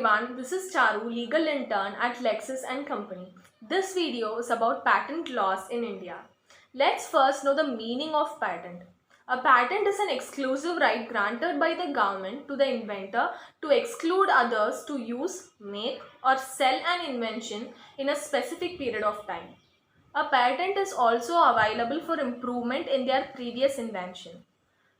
everyone, this is Charu, legal intern at Lexis and Company. This video is about patent laws in India. Let's first know the meaning of patent. A patent is an exclusive right granted by the government to the inventor to exclude others to use, make or sell an invention in a specific period of time. A patent is also available for improvement in their previous invention.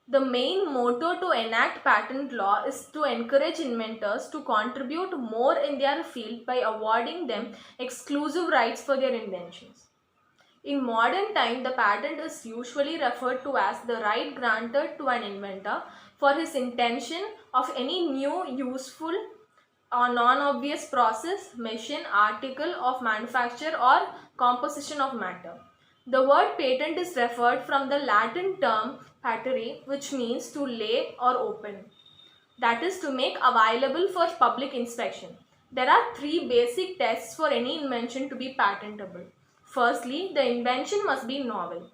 The main motto to enact patent law is to encourage inventors to contribute more in their field by awarding them exclusive rights for their inventions. In modern time, the patent is usually referred to as the right granted to an inventor for his intention of any new, useful, or non-obvious process, machine, article of manufacture or composition of matter. The word patent is referred from the Latin term patere, which means to lay or open. That is to make available for public inspection. There are three basic tests for any invention to be patentable. Firstly, the invention must be novel,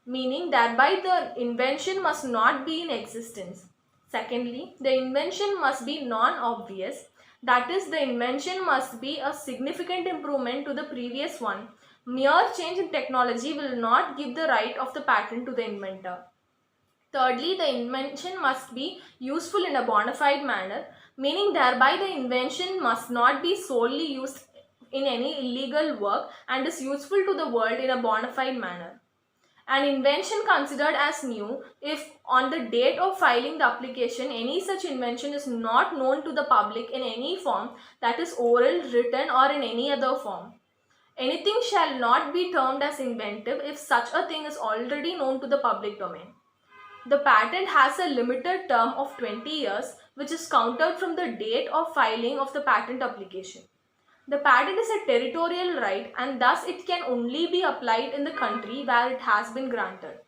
meaning thereby the invention must not be in existence. Secondly, the invention must be non-obvious, that is, the invention must be a significant improvement to the previous one. Mere change in technology will not give the right of the patent to the inventor. Thirdly, the invention must be useful in a bona fide manner, meaning thereby the invention must not be solely used in any illegal work and is useful to the world in a bona fide manner. An invention considered as new if on the date of filing the application any such invention is not known to the public in any form, that is oral, written or in any other form. Anything shall not be termed as inventive if such a thing is already known to the public domain. The patent has a limited term of 20 years which is counted from the date of filing of the patent application. The patent is a territorial right and thus it can only be applied in the country where it has been granted.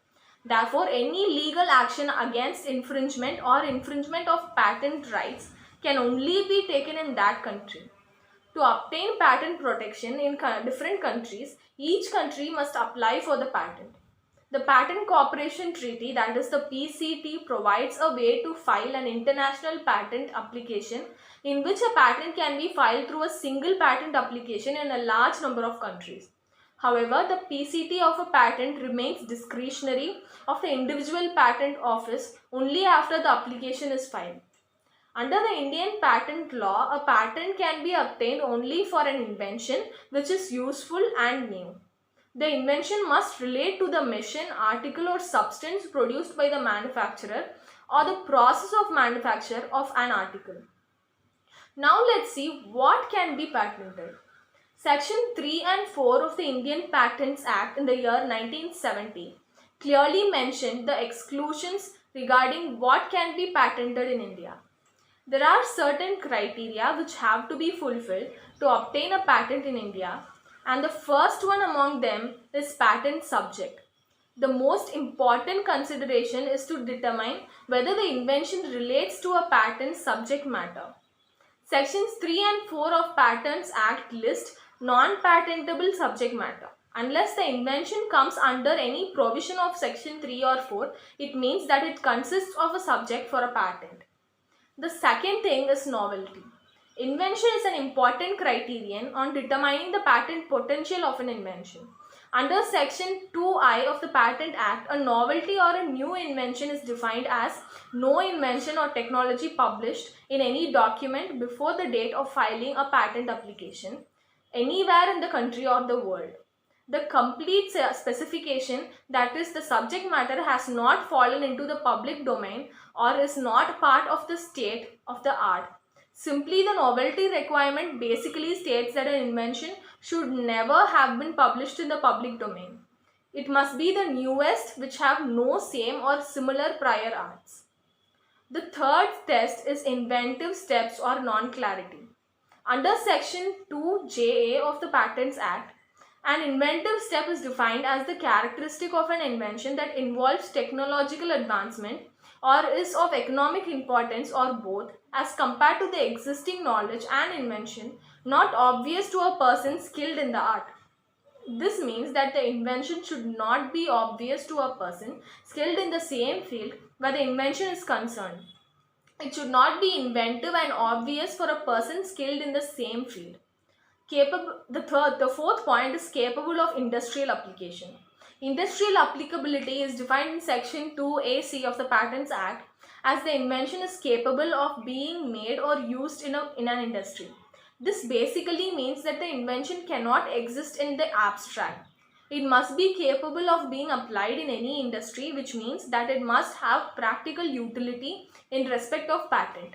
Therefore, any legal action against infringement or infringement of patent rights can only be taken in that country. To obtain patent protection in different countries, each country must apply for the patent. The Patent Cooperation Treaty, that is the PCT, provides a way to file an international patent application in which a patent can be filed through a single patent application in a large number of countries. However, the PCT of a patent remains discretionary of the individual patent office only after the application is filed. Under the Indian patent law, a patent can be obtained only for an invention which is useful and new. The invention must relate to the machine, article or substance produced by the manufacturer or the process of manufacture of an article. Now let's see what can be patented. Section 3 and 4 of the Indian Patents Act in the year 1970 clearly mentioned the exclusions regarding what can be patented in India. There are certain criteria which have to be fulfilled to obtain a patent in India, and the first one among them is patent subject. The most important consideration is to determine whether the invention relates to a patent subject matter. Sections 3 and 4 of Patents Act list non-patentable subject matter. Unless the invention comes under any provision of section 3 or 4, it means that it consists of a subject for a patent. The second thing is novelty. Invention is an important criterion on determining the patent potential of an invention. Under section 2I of the Patent Act, a novelty or a new invention is defined as no invention or technology published in any document before the date of filing a patent application anywhere in the country or the world. The complete specification, that is, the subject matter has not fallen into the public domain or is not part of the state of the art. Simply, the novelty requirement basically states that an invention should never have been published in the public domain. It must be the newest which have no same or similar prior arts. The third test is inventive steps or non-clarity. Under section 2JA of the Patents Act, an inventive step is defined as the characteristic of an invention that involves technological advancement or is of economic importance or both as compared to the existing knowledge and invention not obvious to a person skilled in the art. This means that the invention should not be obvious to a person skilled in the same field where the invention is concerned. It should not be inventive and obvious for a person skilled in the same field. The fourth point is capable of industrial application. Industrial applicability is defined in section 2AC of the Patents Act as the invention is capable of being made or used in an industry. This basically means that the invention cannot exist in the abstract. It must be capable of being applied in any industry, which means that it must have practical utility in respect of patent.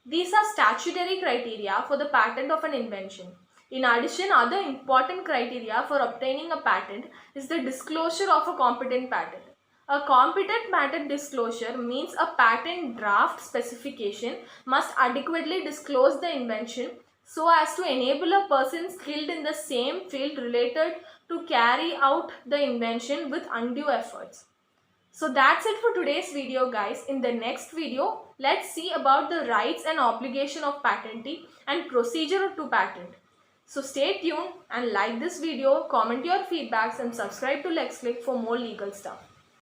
These are statutory criteria for the patent of an invention. In addition, other important criteria for obtaining a patent is the disclosure of a competent patent. A competent patent disclosure means a patent draft specification must adequately disclose the invention so as to enable a person skilled in the same field related to carry out the invention with undue efforts. So that's it for today's video, guys. In the next video, let's see about the rights and obligation of patentee and procedure to patent. So stay tuned and like this video, comment your feedbacks and subscribe to LexClick for more legal stuff.